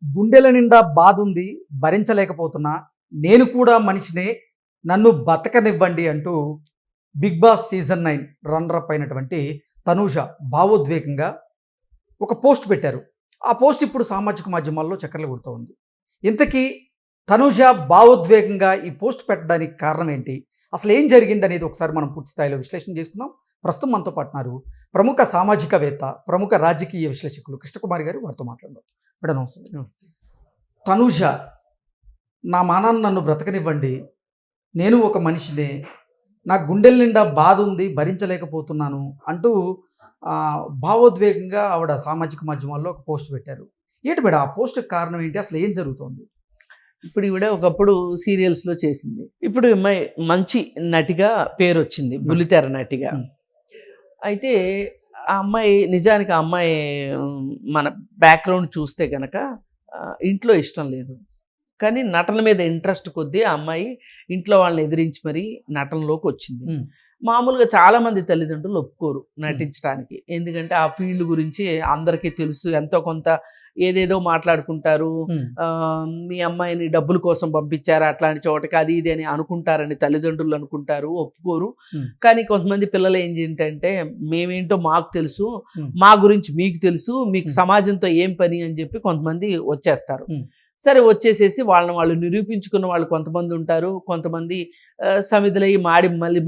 గుండెల నిండా బాధ ఉంది, భరించలేకపోతున్నా, నేను కూడా మనిషినే, నన్ను బతకనివ్వండి అంటూ బిగ్ బాస్ సీజన్ 9 రన్నరప్ అయినటువంటి తనూజ భావోద్వేగంగా ఒక పోస్ట్ పెట్టారు. ఆ పోస్ట్ ఇప్పుడు సామాజిక మాధ్యమాల్లో చక్కర్లు కొడుతూ ఉంది. ఇంతకీ తనూజ భావోద్వేగంగా ఈ పోస్ట్ పెట్టడానికి కారణం ఏంటి, అసలు ఏం జరిగింది అనేది ఒకసారి మనం పూర్తి స్థాయిలో విశ్లేషణ చేసుకుందాం. ప్రస్తుతం మనతో పాటున్నారు ప్రముఖ సామాజికవేత్త, ప్రముఖ రాజకీయ విశ్లేషకులు కృష్ణకుమారి గారు. వారితో మాట్లాడదాం. మేడం నమస్తే. తనూజ, నా మానాన్ని నన్ను బ్రతకనివ్వండి, నేను ఒక మనిషినే, నా గుండెల నిండా బాధ ఉంది, భరించలేకపోతున్నాను అంటూ భావోద్వేగంగా ఆవిడ సామాజిక మాధ్యమాల్లో ఒక పోస్ట్ పెట్టారు. ఏంటి మేడం ఆ పోస్ట్కి కారణం ఏంటి, అసలు ఏం జరుగుతోంది? ఇప్పుడు ఈవిడ ఒకప్పుడు సీరియల్స్లో చేసింది, ఇప్పుడు అమ్మాయి మంచి నటిగా పేరు వచ్చింది, బుల్లితెర నటిగా. అయితే ఆ అమ్మాయి నిజానికి ఆ అమ్మాయి మన బ్యాక్గ్రౌండ్ చూస్తే కనుక ఇంట్లో ఇష్టం లేదు, కానీ నటన మీద ఇంట్రెస్ట్ కొద్దీ ఆ అమ్మాయి ఇంట్లో వాళ్ళని ఎదిరించి మరీ నటనలోకి వచ్చింది. మామూలుగా చాలామంది తల్లిదండ్రులు ఒప్పుకోరు నటించడానికి, ఎందుకంటే ఆ ఫీల్డ్ గురించి అందరికీ తెలుసు, ఎంతో కొంత ఏదేదో మాట్లాడుకుంటారు. మీ అమ్మాయిని డబ్బుల కోసం పంపించారా అట్లాంటి చోటకి, అది ఇది అని అనుకుంటారని తల్లిదండ్రులు అనుకుంటారు, ఒప్పుకోరు. కానీ కొంతమంది పిల్లలు ఏం ఏంటంటే, మేమేంటో మాకు తెలుసు, మా గురించి మీకు తెలుసు, మీకు సమాజంతో ఏం పని అని చెప్పి కొంతమంది వచ్చేస్తారు. సరే, వచ్చేసేసి వాళ్ళని వాళ్ళు నిరూపించుకున్న వాళ్ళు కొంతమంది ఉంటారు, కొంతమంది సమిధులై మాడి మళ్ళీ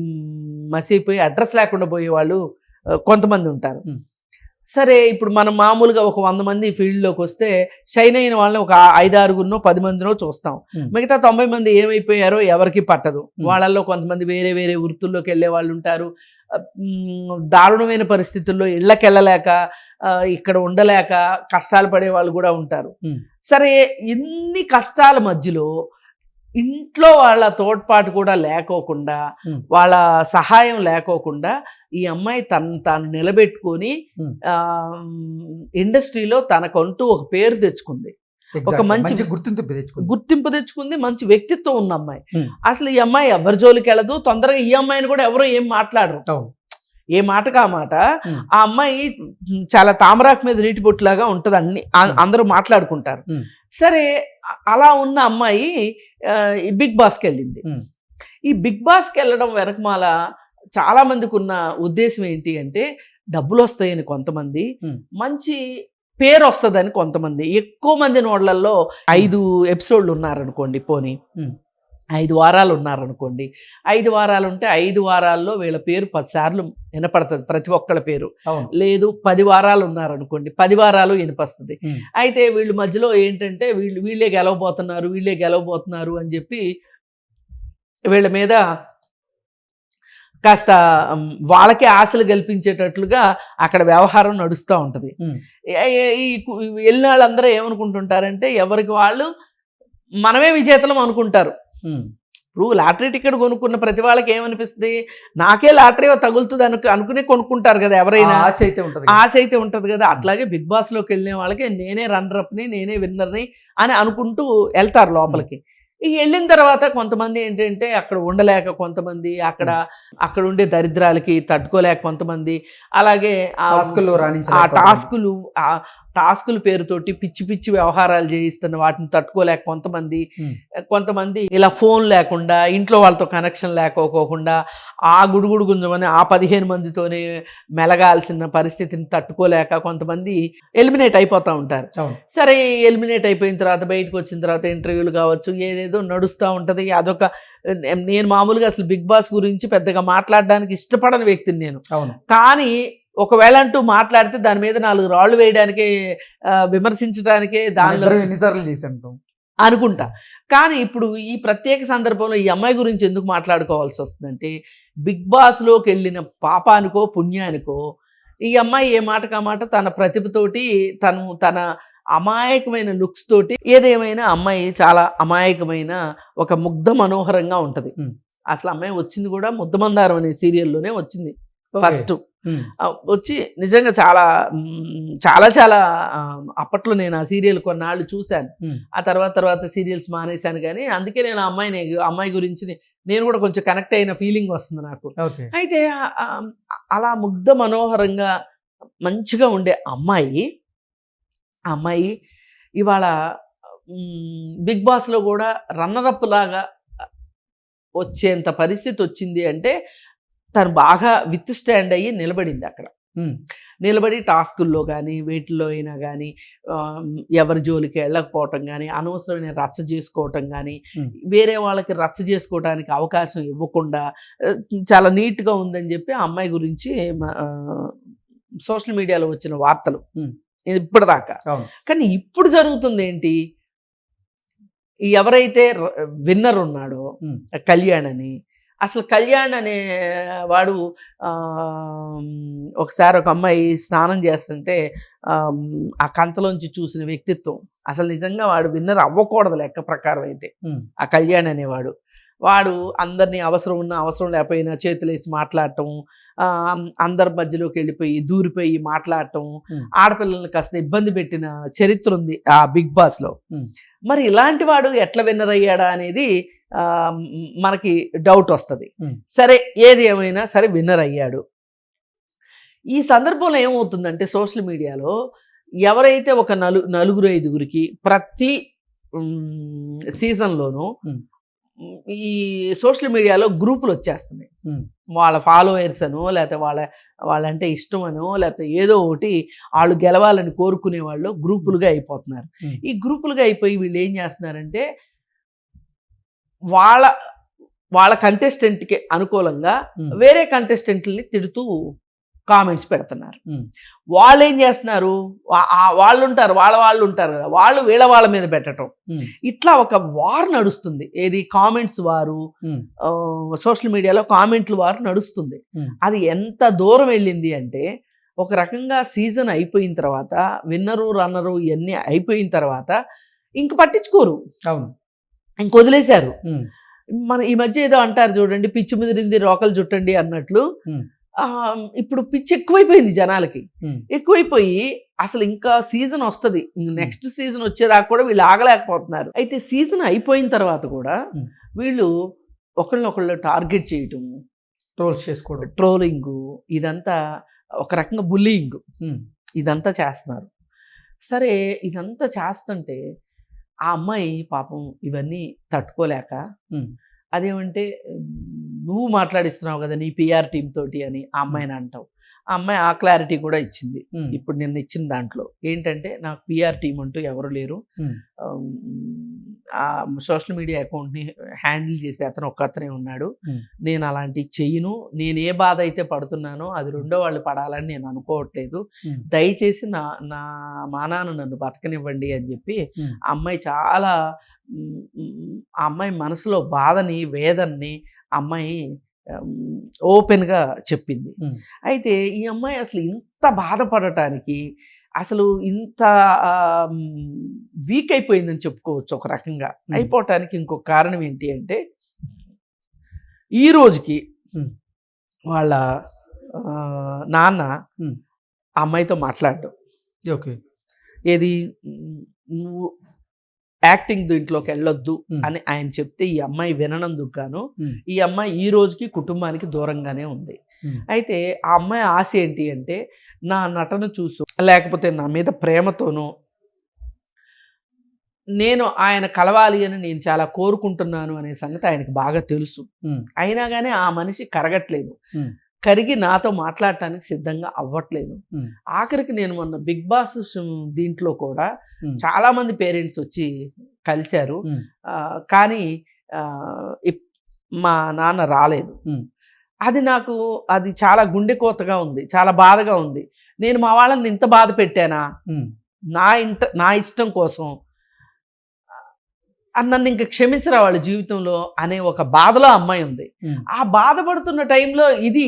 మసిపోయి అడ్రస్ లేకుండా పోయేవాళ్ళు కొంతమంది ఉంటారు. సరే, ఇప్పుడు మనం మామూలుగా ఒక 100 మంది ఫీల్డ్లోకి వస్తే షైన్ అయిన వాళ్ళని ఒక 5-6 10 మందినో చూస్తాం. మిగతా 90 మంది ఏమైపోయారో ఎవరికి పట్టదు. వాళ్ళల్లో కొంతమంది వేరే వేరే వృత్తుల్లోకి వెళ్ళే వాళ్ళు ఉంటారు. దారుణమైన పరిస్థితుల్లో ఇళ్ళకి వెళ్ళలేక, ఇక్కడ ఉండలేక కష్టాలు పడే వాళ్ళు కూడా ఉంటారు. సరే, ఇన్ని కష్టాల మధ్యలో ఇంట్లో వాళ్ళ తోడ్పాటు కూడా లేకోకుండా, వాళ్ళ సహాయం లేకోకుండా ఈ అమ్మాయి తాను నిలబెట్టుకొని ఇండస్ట్రీలో తనకంటూ ఒక పేరు తెచ్చుకుంది, ఒక మంచి గుర్తింపు తెచ్చుకుంది, మంచి వ్యక్తిత్వం ఉన్న అమ్మాయి. అసలు ఈ అమ్మాయి ఎవరి జోలికి వెళ్ళదు, తొందరగా ఈ అమ్మాయిని కూడా ఎవరో ఏం మాట్లాడరు, ఏ మాటకు ఆ మాట. ఆ అమ్మాయి చాలా తామరాకు మీద నీటి బొట్టులాగా ఉంటుంది, అందరూ మాట్లాడుకుంటారు. సరే, అలా ఉన్న అమ్మాయి బిగ్ బాస్కి వెళ్ళింది. ఈ బిగ్ బాస్కి వెళ్ళడం వెనకమాల చాలా మందికి ఉన్న ఉద్దేశం ఏంటి అంటే, డబ్బులు వస్తాయని కొంతమంది, మంచి పేరు వస్తుందని కొంతమంది. ఎక్కువ మంది నోళ్లలో 5 ఎపిసోడ్లు ఉన్నారనుకోండి, పోనీ 5 వారాలు ఉన్నారనుకోండి, 5 వారాలు ఉంటే 5 వారాల్లో వీళ్ళ పేరు 10 సార్లు వినపడుతుంది, ప్రతి ఒక్కళ్ళ పేరు. లేదు, 10 వారాలు ఉన్నారనుకోండి, 10 వారాలు వినిపిస్తుంది. అయితే వీళ్ళు మధ్యలో ఏంటంటే వీళ్ళే గెలవబోతున్నారు అని చెప్పి వీళ్ళ మీద కాస్త వాళ్ళకే ఆశలు కల్పించేటట్లుగా అక్కడ వ్యవహారం నడుస్తూ ఉంటుంది. ఈ వెళ్ళిన వాళ్ళందరూ ఏమనుకుంటుంటారంటే, ఎవరికి వాళ్ళు మనమే విజేతలం అనుకుంటారు. ఇప్పుడు లాటరీ టికెట్ కొనుక్కున్న ప్రతి వాళ్ళకి ఏమనిపిస్తుంది, నాకే లాటరీ తగులుతుంది అనుకునే కొనుక్కుంటారు కదా ఎవరైనా, ఆశ అయితే ఉంటుంది కదా. అట్లాగే బిగ్ బాస్లోకి వెళ్ళిన వాళ్ళకి నేనే రన్నరప్ని, నేనే విన్నర్ని అని అనుకుంటూ వెళ్తారు లోపలికి. ఈ వెళ్ళిన తర్వాత కొంతమంది ఏంటంటే అక్కడ ఉండలేక, కొంతమంది అక్కడ ఉండే దరిద్రాలకి తట్టుకోలేక, కొంతమంది అలాగే టాస్కుల పేరుతోటి పిచ్చి పిచ్చి వ్యవహారాలు చేయిస్తున్న వాటిని తట్టుకోలేక కొంతమంది ఇలా ఫోన్ లేకుండా, ఇంట్లో వాళ్ళతో కనెక్షన్ లేకపోకుండా, ఆ గుడుగుడు గుంజమని ఆ 15 మందితోనే మెలగాల్సిన పరిస్థితిని తట్టుకోలేక కొంతమంది ఎలిమినేట్ అయిపోతూ ఉంటారు. సరే, ఎలిమినేట్ అయిపోయిన తర్వాత బయటకు వచ్చిన తర్వాత ఇంటర్వ్యూలు కావచ్చు, ఏదేదో నడుస్తూ ఉంటుంది. అదొక, నేను మామూలుగా అసలు బిగ్ బాస్ గురించి పెద్దగా మాట్లాడడానికి ఇష్టపడని వ్యక్తిని నేను. కానీ ఒకవేళ అంటూ మాట్లాడితే దాని మీద 4 రాళ్ళు వేయడానికే, విమర్శించడానికే దానిలో ఎన్నిసార్లు చేశాను అనుకుంటా. కానీ ఇప్పుడు ఈ ప్రత్యేక సందర్భంలో ఈ అమ్మాయి గురించి ఎందుకు మాట్లాడుకోవాల్సి వస్తుందంటే, బిగ్ బాస్లోకి వెళ్ళిన పాపానికో పుణ్యానికో ఈ అమ్మాయి ఏ మాటకా మాట తన ప్రతిభతోటి, తన అమాయకమైన లుక్స్ తోటి, ఏదేమైనా అమ్మాయి చాలా అమాయకమైన ఒక ముగ్ధ మనోహరంగా ఉంటుంది. అసలు అమ్మాయి వచ్చింది కూడా ముద్దమందారం అనే సీరియల్లోనే వచ్చింది ఫస్ట్. వచ్చి నిజంగా చాలా చాలా చాలా అప్పట్లో నేను ఆ సీరియల్ కొన్నాళ్ళు చూశాను. ఆ తర్వాత సీరియల్స్ మానేశాను. కానీ అందుకే నేను అమ్మాయి గురించి నేను కూడా కొంచెం కనెక్ట్ అయిన ఫీలింగ్ వస్తుంది నాకు. అయితే అలా ముగ్ధ మనోహరంగా మంచిగా ఉండే అమ్మాయి ఇవాళ బిగ్ బాస్లో కూడా రన్నరప్ లాగా వచ్చేంత పరిస్థితి వచ్చింది అంటే తను బాగా విత్ స్టాండ్ అయ్యి నిలబడింది అక్కడ. నిలబడి టాస్కుల్లో కానీ వీటిల్లో అయినా కానీ ఎవరి జోలికి వెళ్ళకపోవటం కానీ, అనవసరమైన రచ్చ చేసుకోవటం కానీ, వేరే వాళ్ళకి రచ్చ చేసుకోవడానికి అవకాశం ఇవ్వకుండా చాలా నీట్గా ఉందని చెప్పి ఆ అమ్మాయి గురించి సోషల్ మీడియాలో వచ్చిన వార్తలు ఇప్పటిదాకా. కానీ ఇప్పుడు జరుగుతుంది ఏంటి, ఎవరైతే విన్నర్ ఉన్నాడో కళ్యాణ్ అని, అసలు కళ్యాణ్ అనే వాడు ఒకసారి ఒక అమ్మాయి స్నానం చేస్తుంటే ఆ కంతలోంచి చూసిన వ్యక్తిత్వం, అసలు నిజంగా వాడు విన్నర్ అవ్వకూడదు లెక్క ప్రకారం అయితే. ఆ కళ్యాణ్ అనేవాడు వాడు అందరినీ అవసరం ఉన్నా అవసరం లేకపోయినా చేతులేసి మాట్లాడటం, అందరి మధ్యలోకి వెళ్ళిపోయి దూరిపోయి మాట్లాడటం, ఆడపిల్లల్ని కాస్త ఇబ్బంది పెట్టిన చరిత్ర ఉంది ఆ బిగ్ బాస్లో. మరి ఇలాంటి వాడు ఎట్లా విన్నర్ అయ్యాడా అనేది మనకి డౌట్ వస్తుంది. సరే, ఏది ఏమైనా సరే విన్నర్ అయ్యాడు. ఈ సందర్భంలో ఏమవుతుందంటే సోషల్ మీడియాలో ఎవరైతే ఒక నలుగురు ఐదుగురికి ప్రతి సీజన్లోనూ ఈ సోషల్ మీడియాలో గ్రూపులు వచ్చేస్తున్నాయి. వాళ్ళ ఫాలోవర్స్ అనో లేకపోతే వాళ్ళంటే ఇష్టం అనో లేకపోతే ఏదో ఒకటి వాళ్ళు గెలవాలని కోరుకునే వాళ్ళు గ్రూపులుగా అయిపోతున్నారు. ఈ గ్రూపులుగా అయిపోయి వీళ్ళు ఏం చేస్తున్నారంటే వాళ్ళ కంటెస్టెంట్కి అనుకూలంగా వేరే కంటెస్టెంట్ని తిడుతూ కామెంట్స్ పెడుతున్నారు. వాళ్ళు ఏం చేస్తున్నారు, వాళ్ళు ఉంటారు కదా, వాళ్ళు వాళ్ళ మీద పెట్టడం, ఇట్లా ఒక వార్ నడుస్తుంది. ఏది కామెంట్స్ వారు, సోషల్ మీడియాలో కామెంట్లు వారు నడుస్తుంది. అది ఎంత దూరం వెళ్ళింది అంటే ఒక రకంగా సీజన్ అయిపోయిన తర్వాత విన్నరు రన్నరు ఇవన్నీ అయిపోయిన తర్వాత ఇంక పట్టించుకోరు, ఇంక వదిలేశారు. మన ఈ మధ్య ఏదో అంటారు చూడండి, పిచ్చి ముదిరింది రోకలు చుట్టండి అన్నట్లు ఇప్పుడు పిచ్చి ఎక్కువైపోయింది జనాలకి. ఎక్కువైపోయి అసలు ఇంకా సీజన్ వస్తుంది, నెక్స్ట్ సీజన్ వచ్చేదాకా కూడా వీళ్ళు ఆగలేకపోతున్నారు. అయితే సీజన్ అయిపోయిన తర్వాత కూడా వీళ్ళు ఒకళ్ళనొకళ్ళు టార్గెట్ చేయటం, ట్రోల్స్ చేసుకోవడం, ట్రోలింగ్, ఇదంతా ఒక రకంగా బుల్లింగ్, ఇదంతా చేస్తున్నారు. సరే, ఇదంతా చేస్తుంటే ఆ అమ్మాయి పాపం ఇవన్నీ తట్టుకోలేక అదేమంటే నువ్వు మాట్లాడిస్తున్నావు కదా నీ పిఆర్ టీమ్ తోటి అని ఆ అమ్మాయిని అంటావు. ఆ అమ్మాయి ఆ క్లారిటీ కూడా ఇచ్చింది. ఇప్పుడు నిన్న ఇచ్చిన దాంట్లో ఏంటంటే నాకు పిఆర్ టీం అంటూ ఎవరు లేరు, ఆ సోషల్ మీడియా అకౌంట్ని హ్యాండిల్ చేసే అతను ఒక్కతనే ఉన్నాడు, నేను అలాంటివి చెయ్యను, నేను ఏ బాధ అయితే పడుతున్నానో అది రెండో వాళ్ళు పడాలని నేను అనుకోవట్లేదు, దయచేసి నా మానాన్ని నన్ను బతకనివ్వండి అని చెప్పి ఆ అమ్మాయి చాలా ఆ అమ్మాయి మనసులో బాధని వేదనని అమ్మాయి ఓపెన్గా చెప్పింది. అయితే ఈ అమ్మాయి అసలు ఇంత బాధపడటానికి, అసలు ఇంత వీక్ అయిపోయిందని చెప్పుకోవచ్చు ఒక రకంగా. అయిపోవటానికి ఇంకొక కారణం ఏంటి అంటే ఈ రోజుకి వాళ్ళ నాన్న అమ్మాయితో మాట్లాడడం, ఏది నువ్వు యాక్టింగ్ దీంట్లోకి వెళ్ళొద్దు అని ఆయన చెప్తే ఈ అమ్మాయి విననందుకు గాను ఈ అమ్మాయి ఈ రోజుకి కుటుంబానికి దూరంగానే ఉంది. అయితే ఆ అమ్మాయి ఆశ ఏంటి అంటే నా నటన చూసు లేకపోతే నా మీద ప్రేమతోనో నేను ఆయన కలవాలి అని నేను చాలా కోరుకుంటున్నాను అనే సంగతి ఆయనకు బాగా తెలుసు. అయినా కానీ ఆ మనిషి కరగట్లేదు, కరిగి నాతో మాట్లాడటానికి సిద్ధంగా అవ్వట్లేదు. ఆఖరికి నేను మొన్న బిగ్ బాస్ దీంట్లో కూడా చాలా మంది పేరెంట్స్ వచ్చి కలిశారు, కానీ మా నాన్న రాలేదు. అది చాలా గుండె కోతగా ఉంది, చాలా బాధగా ఉంది. నేను మా వాళ్ళని ఇంత బాధ పెట్టానా నా ఇష్టం కోసం, నన్ను ఇంకా క్షమించరా వాళ్ళ జీవితంలో అనే ఒక బాధలో అమ్మాయి ఉంది. ఆ బాధపడుతున్న టైంలో ఇది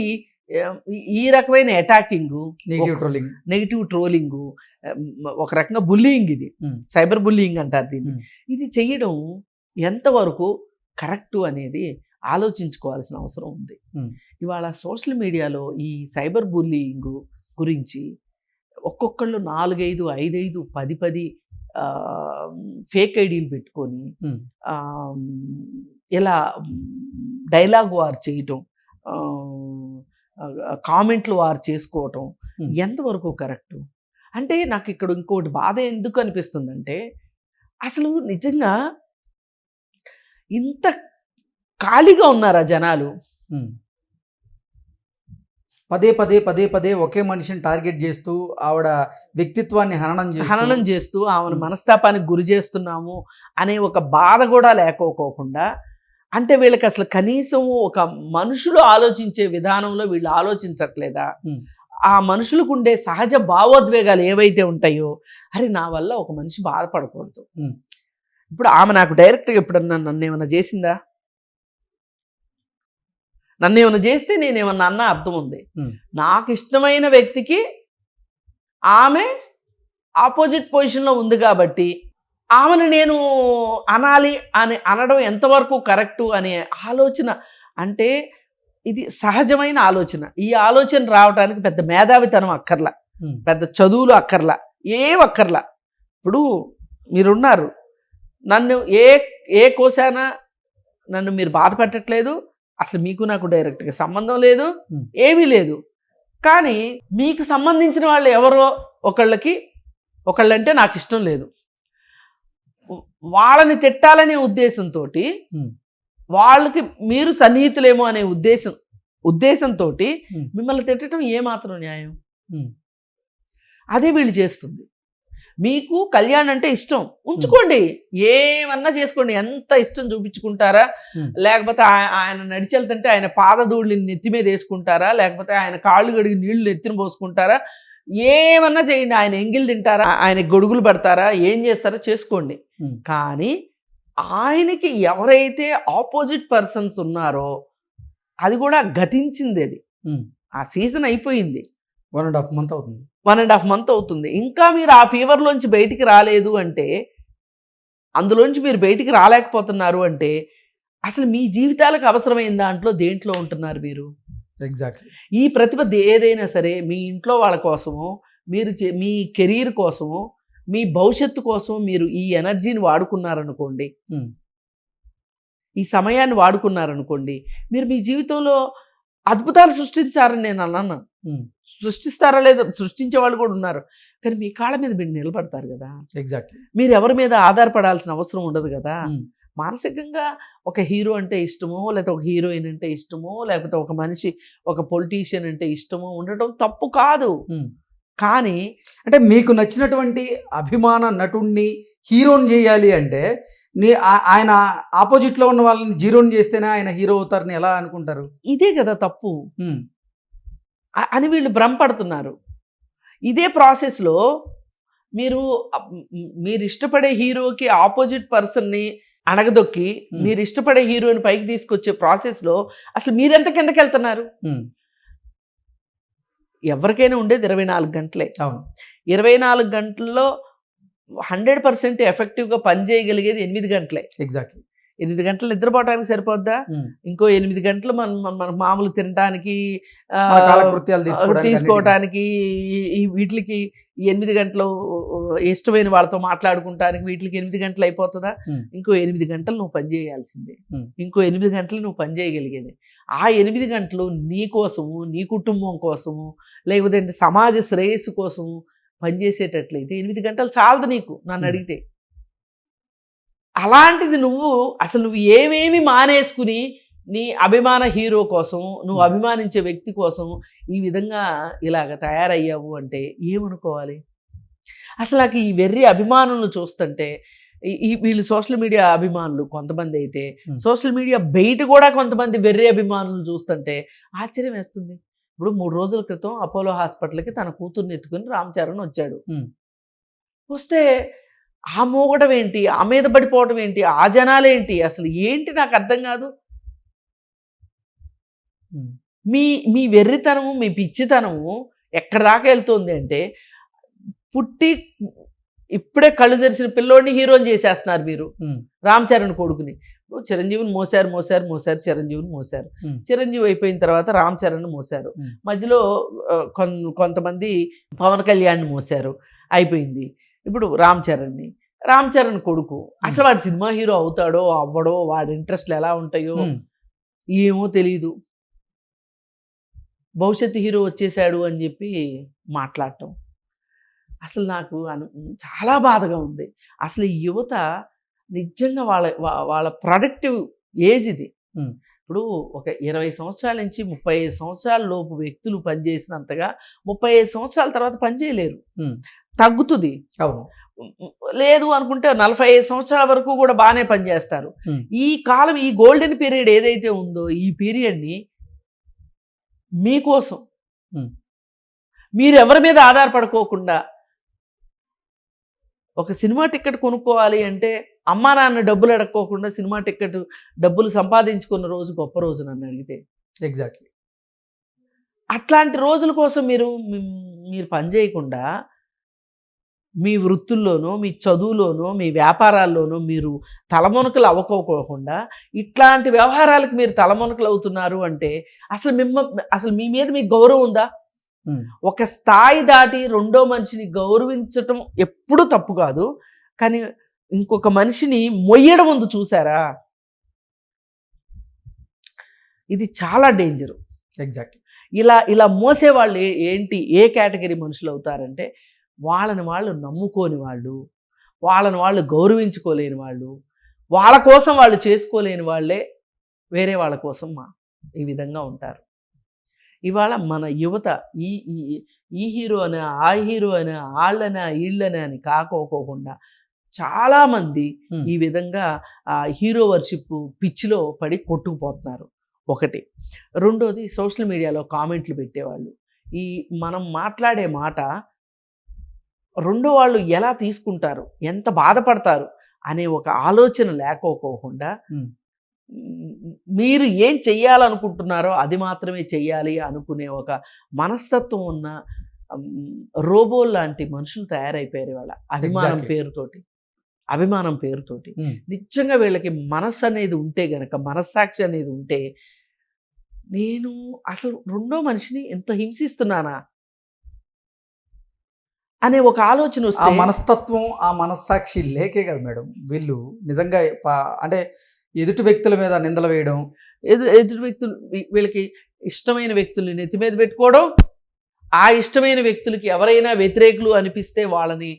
ఈ రకమైన అటాకింగ్, నెగిటివ్ ట్రోలింగ్, ఒక రకంగా బుల్లింగ్, ఇది సైబర్ బుల్లింగ్ అంటారు దీన్ని. ఇది చెయ్యడం ఎంతవరకు కరెక్టు అనేది ఆలోచించుకోవాల్సిన అవసరం ఉంది. ఇవాళ సోషల్ మీడియాలో ఈ సైబర్ బుల్లింగ్ గురించి ఒక్కొక్కళ్ళు 4-5, 5-5, 10-10 ఫేక్ ఐడీలు పెట్టుకొని ఇలా డైలాగ్ వార్ చేయటం, కామెంట్లు వారు చేసుకోవటం ఎంతవరకు కరెక్టు అంటే నాకు ఇక్కడ ఇంకోటి బాధ ఎందుకు అనిపిస్తుందంటే అసలు నిజంగా ఇంత ఖాళీగా ఉన్నారా జనాలు? పదే పదే పదే పదే ఒకే మనిషిని టార్గెట్ చేస్తూ ఆవిడ వ్యక్తిత్వాన్ని హననం చేస్తూ ఆమెను మనస్తాపానికి గురి చేస్తున్నాము అనే ఒక బాధ కూడా లేకోకుండా, అంటే వీళ్ళకి అసలు కనీసం ఒక మనుషులు ఆలోచించే విధానంలో వీళ్ళు ఆలోచించట్లేదా? ఆ మనుషులకు ఉండే సహజ భావోద్వేగాలు ఏవైతే ఉంటాయో, అరే నా వల్ల ఒక మనిషి బాధపడకూడదు. ఇప్పుడు ఆమె నాకు డైరెక్ట్గా ఎప్పుడన్నా నన్ను ఏమన్నా చేసిందా? నన్ను ఏమన్నా చేస్తే నేనేమన్నా అన్నా అర్థం ఉంది. నాకు ఇష్టమైన వ్యక్తికి ఆమె ఆపోజిట్ పొజిషన్లో ఉంది కాబట్టి ఆమెను నేను అనాలి అని అనడం ఎంతవరకు కరెక్టు అనే ఆలోచన, అంటే ఇది సహజమైన ఆలోచన. ఈ ఆలోచన రావడానికి పెద్ద మేధావితనం అక్కర్లా, పెద్ద చదువులు అక్కర్లా, ఏం అక్కర్లా. ఇప్పుడు మీరున్నారు, నన్ను ఏ కోశాన నన్ను మీరు బాధ పెట్టట్లేదు, అసలు మీకు నాకు డైరెక్ట్గా సంబంధం లేదు, ఏమీ లేదు. కానీ మీకు సంబంధించిన వాళ్ళు ఎవరో ఒకళ్ళంటే నాకు ఇష్టం లేదు, వాళ్ళని తిట్టాలనే ఉద్దేశంతో, వాళ్ళకి మీరు సన్నిహితులేమో అనే ఉద్దేశంతో మిమ్మల్ని తిట్టడం ఏమాత్రం న్యాయం? అదే వీళ్ళు చేస్తుంది. మీకు కళ్యాణ్ అంటే ఇష్టం, ఉంచుకోండి, ఏమన్నా చేసుకోండి, ఎంత ఇష్టం చూపించుకుంటారా, లేకపోతే ఆయన నడిచెళ్తుంటే ఆయన పాదధూళి నెత్తి మీద వేసుకుంటారా, లేకపోతే ఆయన కాళ్ళు గడిగి నీళ్లు నెత్తిన పోసుకుంటారా, ఏమన్నా చేయండి, ఆయన ఎంగిల్ తింటారా, ఆయన గొడుగులు పడతారా, ఏం చేస్తారో చేసుకోండి. కానీ ఆయనకి ఎవరైతే ఆపోజిట్ పర్సన్స్ ఉన్నారో అది కూడా గతించింది, అది ఆ సీజన్ అయిపోయింది, 1.5 month అవుతుంది. 1.5 month అవుతుంది. ఇంకా మీరు ఆ ఫీవర్లోంచి బయటికి రాలేదు అంటే, అందులోంచి మీరు బయటికి రాలేకపోతున్నారు అంటే, అసలు మీ జీవితాలకు అవసరమైన దాంట్లో దేంట్లో ఉంటున్నారు మీరు? ఎగ్జాక్ట్లీ. ఈ ప్రతిభ ఏదైనా సరే మీ ఇంట్లో వాళ్ళ కోసమో, మీరు మీ కెరీర్ కోసమో, మీ భవిష్యత్తు కోసం మీరు ఈ ఎనర్జీని వాడుకున్నారనుకోండి, ఈ సమయాన్ని వాడుకున్నారనుకోండి, మీరు మీ జీవితంలో అద్భుతాలు సృష్టించారని నేను అన్నాను. సృష్టిస్తారా లేదా, సృష్టించే వాళ్ళు కూడా ఉన్నారు. కానీ మీ కాళ్ళ మీద మీరు నిలబడతారు కదా. ఎగ్జాక్ట్లీ. మీరు ఎవరి మీద ఆధారపడాల్సిన అవసరం ఉండదు కదా. మానసికంగా ఒక హీరో అంటే ఇష్టమో, లేకపోతే ఒక హీరోయిన్ అంటే ఇష్టమో, లేకపోతే ఒక మనిషి ఒక పొలిటీషియన్ అంటే ఇష్టమో ఉండటం తప్పు కాదు. కానీ అంటే మీకు నచ్చినటువంటి అభిమాన నటుడిని హీరోని చేయాలి అంటే ఆయన ఆపోజిట్లో ఉన్న వాళ్ళని జీరోని చేస్తేనే ఆయన హీరో అవుతారని ఎలా అనుకుంటారు? ఇదే కదా తప్పు అని వీళ్ళు భ్రమపడుతున్నారు. ఇదే ప్రాసెస్లో మీరు ఇష్టపడే హీరోకి ఆపోజిట్ పర్సన్ని అణగదొక్కి మీరు ఇష్టపడే హీరోని పైకి తీసుకొచ్చే ప్రాసెస్లో అసలు మీరెంత కిందకి వెళ్తున్నారు? ఎవరికైనా ఉండేది 24 గంటలే. 24 గంటల్లో 100% ఎఫెక్టివ్గా పనిచేయగలిగేది 8 గంటలే. ఎగ్జాక్ట్లీ. 8 గంటలు నిద్రపోవటానికి సరిపోద్దా? ఇంకో 8 గంటలు మన మామూలు తినడానికి, తీసుకోవటానికి, వీటికి 8 గంటలు ఇష్టమైన వాళ్ళతో మాట్లాడుకుంటానికి వీటికి 8 గంటలు అయిపోతుందా? ఇంకో 8 గంటలు నువ్వు పని చేయాల్సిందే. ఇంకో 8 గంటలు నువ్వు పని చేయగలిగేది. ఆ 8 గంటలు నీ కోసము, నీ కుటుంబం కోసము, లేకపోతే సమాజ శ్రేయస్సు కోసము పనిచేసేటట్లయితే 8 గంటలు చాలదు నీకు, నన్ను అడిగితే. అలాంటిది నువ్వు ఏమేమి మానేసుకుని నీ అభిమాన హీరో కోసం, నువ్వు అభిమానించే వ్యక్తి కోసం ఈ విధంగా ఇలాగ తయారయ్యావు అంటే ఏమనుకోవాలి? అసలు నాకు ఈ వెర్రి అభిమానులను చూస్తుంటే, వీళ్ళు సోషల్ మీడియా అభిమానులు కొంతమంది అయితే, సోషల్ మీడియా బయట కూడా కొంతమంది వెర్రి అభిమానులను చూస్తుంటే ఆశ్చర్యం వేస్తుంది. ఇప్పుడు 3 రోజుల క్రితం అపోలో హాస్పిటల్కి తన కూతుర్ని ఎత్తుకుని రామ్ చరణ్ వచ్చాడు. వస్తే ఆ మోగడం ఏంటి, ఆ మీద పడిపోవడం ఏంటి, ఆ జనాలేంటి, అసలు ఏంటి నాకు అర్థం కాదు. మీ వెర్రితనము, మీ పిచ్చితనము ఎక్కడి దాకా వెళ్తుంది అంటే, పుట్టి ఇప్పుడే కళ్ళు తెరిచిన పిల్లోడిని హీరోని చేసేస్తున్నారు మీరు. రామ్ చరణ్ కొడుకుని చిరంజీవిని మోసారు, చిరంజీవిని మోసారు. చిరంజీవి అయిపోయిన తర్వాత రామ్ చరణ్ మోసారు. మధ్యలో కొంతమంది పవన్ కళ్యాణ్ మోసారు, అయిపోయింది. ఇప్పుడు రామ్ చరణ్ కొడుకు. అసలు వాడు సినిమా హీరో అవుతాడో అవ్వడో, వాడి ఇంట్రెస్ట్లు ఎలా ఉంటాయో ఏమో తెలియదు. భవిష్యత్తు హీరో వచ్చేసాడు అని చెప్పి మాట్లాడటం, అసలు నాకు చాలా బాధగా ఉంది. అసలు ఈ యువత నిజంగా వాళ్ళ ప్రొడక్టివ్ ఏజ్ ఇది. ఇప్పుడు ఒక 20 సంవత్సరాల నుంచి 35 సంవత్సరాల లోపు వ్యక్తులు పనిచేసినంతగా 35 సంవత్సరాల తర్వాత పనిచేయలేరు. తగ్గుతుంది. అవును. లేదు అనుకుంటే 45 సంవత్సరాల వరకు కూడా బాగానే పనిచేస్తారు. ఈ కాలం, ఈ గోల్డెన్ పీరియడ్ ఏదైతే ఉందో, ఈ పీరియడ్ని మీకోసం, మీరు ఎవరి మీద ఆధారపడుకోకుండా, ఒక సినిమా టికెట్ కొనుక్కోవాలి అంటే అమ్మా నాన్న డబ్బులు అడక్కోకుండా సినిమా టికెట్ డబ్బులు సంపాదించుకున్న రోజు గొప్ప రోజు నన్ను అడిగితే. ఎగ్జాక్ట్లీ. అట్లాంటి రోజుల కోసం మీరు పనిచేయకుండా మీ వృత్తుల్లోనో, మీ చదువులోనో, మీ వ్యాపారాల్లోనో మీరు తలమునకలు అవ్వకోకుండా ఇట్లాంటి వ్యవహారాలకు మీరు తలమునకలు అవుతున్నారు అంటే అసలు మీ మీద మీకు గౌరవం ఉందా? ఒక స్థాయి దాటి రెండో మనిషిని గౌరవించటం ఎప్పుడూ తప్పు కాదు, కానీ ఇంకొక మనిషిని మొయ్యడం ఉంది చూసారా, ఇది చాలా డేంజరు. ఎగ్జాక్ట్లీ. ఇలా మోసేవాళ్ళు ఏంటి, ఏ కేటగిరీ మనుషులు అవుతారంటే వాళ్ళని వాళ్ళు నమ్ముకోని వాళ్ళు, వాళ్ళని వాళ్ళు గౌరవించుకోలేని వాళ్ళు, వాళ్ళ కోసం వాళ్ళు చేసుకోలేని వాళ్ళే వేరే వాళ్ళ కోసం ఈ విధంగా ఉంటారు. ఇవాళ మన యువత ఈ హీరో అని, ఆ హీరో అని, వాళ్ళని వీళ్ళని అని కాకోకుండా చాలామంది ఈ విధంగా హీరో వర్షిప్ పిచ్చిలో పడి కొట్టుకుపోతున్నారు. ఒకటి. రెండోది, సోషల్ మీడియాలో కామెంట్లు పెట్టేవాళ్ళు. మనం మాట్లాడే మాట రెండో వాళ్ళు ఎలా తీసుకుంటారు, ఎంత బాధపడతారు అనే ఒక ఆలోచన లేకోకుండా మీరు ఏం చెయ్యాలనుకుంటున్నారో అది మాత్రమే చెయ్యాలి అనుకునే ఒక మనస్తత్వం ఉన్న రోబో లాంటి మనుషులు తయారైపోయారు వాళ్ళ అభిమానం పేరుతోటి. నిజంగా వీళ్ళకి మనస్సు అనేది ఉంటే గనక, మనస్సాక్షి అనేది ఉంటే, నేను అసలు రెండో మనిషిని ఎంత హింసిస్తున్నానా అనే ఒక ఆలోచన వస్తే, ఆ మనస్తత్వం, ఆ మనస్సాక్షి లేకే కదా మేడం వీళ్ళు నిజంగా అంటే ఎదుటి వ్యక్తుల మీద నిందలు వేయడం, ఎదుటి వ్యక్తులు వీళ్ళకి ఇష్టమైన వ్యక్తుల్ని నెత్తి మీద పెట్టుకోవడం, ఆ ఇష్టమైన వ్యక్తులకి ఎవరైనా వ్యతిరేకులు అనిపిస్తే వాళ్ళని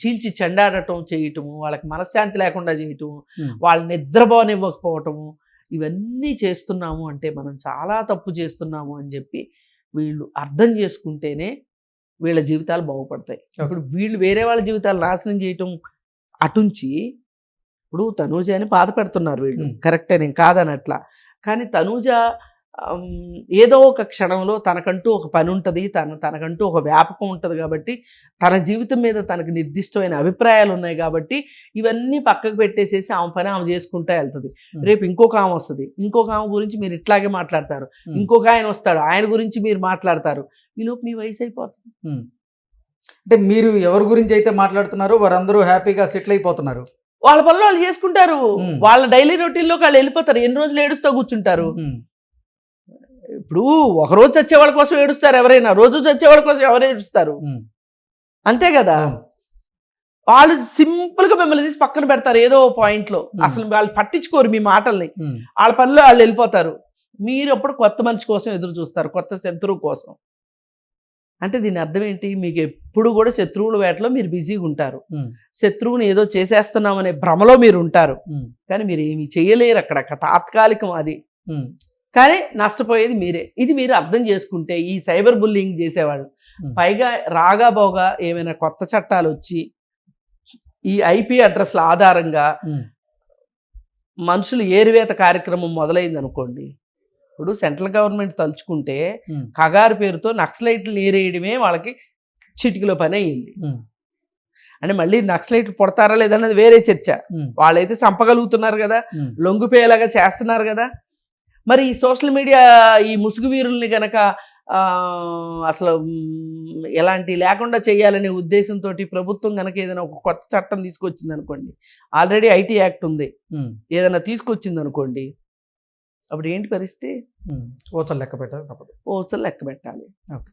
చీల్చి చెండాడటం చేయటము, వాళ్ళకి మనశ్శాంతి లేకుండా చేయటము, వాళ్ళని నిద్రపోనివ్వకపోవటము, ఇవన్నీ చేస్తున్నాము అంటే మనం చాలా తప్పు చేస్తున్నాము అని చెప్పి వీళ్ళు అర్థం చేసుకుంటేనే వీళ్ళ జీవితాలు బాగుపడతాయి. ఇప్పుడు వీళ్ళు వేరే వాళ్ళ జీవితాలు నాశనం చేయటం అటుంచి, ఇప్పుడు తనూజ అని బాధ పెడుతున్నారు వీళ్ళు, కరెక్టే, నేను కాదనట్లా. కానీ తనూజ ఏదో ఒక క్షణంలో తనకంటూ ఒక పని ఉంటుంది, తనకంటూ ఒక వ్యాపకం ఉంటుంది కాబట్టి, తన జీవితం మీద తనకు నిర్దిష్టమైన అభిప్రాయాలు ఉన్నాయి కాబట్టి ఇవన్నీ పక్కకు పెట్టేసేసి ఆమె పని ఆమె చేసుకుంటూ వెళ్తుంది. రేపు ఇంకొక ఆమె వస్తుంది, ఇంకొక ఆమె గురించి మీరు ఇట్లాగే మాట్లాడతారు, ఇంకొక ఆయన వస్తాడు, ఆయన గురించి మీరు మాట్లాడతారు, ఈలోపు మీ వయసు అయిపోతుంది. అంటే మీరు ఎవరి గురించి అయితే మాట్లాడుతున్నారో వారందరూ హ్యాపీగా సెటిల్ అయిపోతున్నారు, వాళ్ళ పనులు వాళ్ళు చేసుకుంటారు, వాళ్ళ డైలీ రొటీన్లోకి వాళ్ళు వెళ్ళిపోతారు. ఎన్ని రోజులు ఏడుస్తూ కూర్చుంటారు? ఇప్పుడు ఒకరోజు చచ్చేవాళ్ళ కోసం ఏడుస్తారు ఎవరైనా, రోజు చచ్చేవాళ్ళ కోసం ఎవరు ఏడుస్తారు? అంతే కదా. వాళ్ళు సింపుల్గా మిమ్మల్ని తీసి పక్కన పెడతారు ఏదో పాయింట్లో, అసలు వాళ్ళు పట్టించుకోరు మీ మాటల్ని, వాళ్ళ పనిలో వాళ్ళు వెళ్ళిపోతారు. మీరు అప్పుడు కొత్త మనిషి కోసం ఎదురు చూస్తారు, కొత్త శత్రువు కోసం. అంటే దీని అర్థం ఏంటి? మీకు ఎప్పుడు కూడా శత్రువుల వేటలో మీరు బిజీగా ఉంటారు, శత్రువుని ఏదో చేసేస్తున్నామనే భ్రమలో మీరు ఉంటారు, కానీ మీరు ఏమి చేయలేరు. అక్కడ తాత్కాలికం అది, కానీ నష్టపోయేది మీరే. ఇది మీరు అర్థం చేసుకుంటే ఈ సైబర్ బుల్లింగ్ చేసేవాళ్ళు, పైగా రాగా బోగా ఏమైనా కొత్త చట్టాలు వచ్చి ఈ ఐపీ అడ్రస్ల ఆధారంగా మనుషులు ఏరివేత కార్యక్రమం మొదలైంది అనుకోండి, ఇప్పుడు సెంట్రల్ గవర్నమెంట్ తలుచుకుంటే కగారు పేరుతో నక్సలైట్లు ఏరేయడమే వాళ్ళకి చిటికలో పని అయ్యింది. అంటే మళ్ళీ నక్సలైట్లు పుడతారా లేదన్నది వేరే చర్చ. వాళ్ళైతే చంపగలుగుతున్నారు కదా, లొంగిపోయేలాగా చేస్తున్నారు కదా. మరి ఈ సోషల్ మీడియా ఈ ముసుగు వీరుల్ని గనక అసలు ఎలాంటి లేకుండా చేయాలనే ఉద్దేశంతో ప్రభుత్వం కనుక ఏదైనా ఒక కొత్త చట్టం తీసుకొచ్చింది అనుకోండి, ఆల్రెడీ ఐటీ యాక్ట్ ఉంది, ఏదైనా తీసుకొచ్చింది అనుకోండి, అప్పుడు ఏంటి పరిస్థితి? ఓచలు లెక్క పెట్టాలి, ఓచలు లెక్క పెట్టాలి.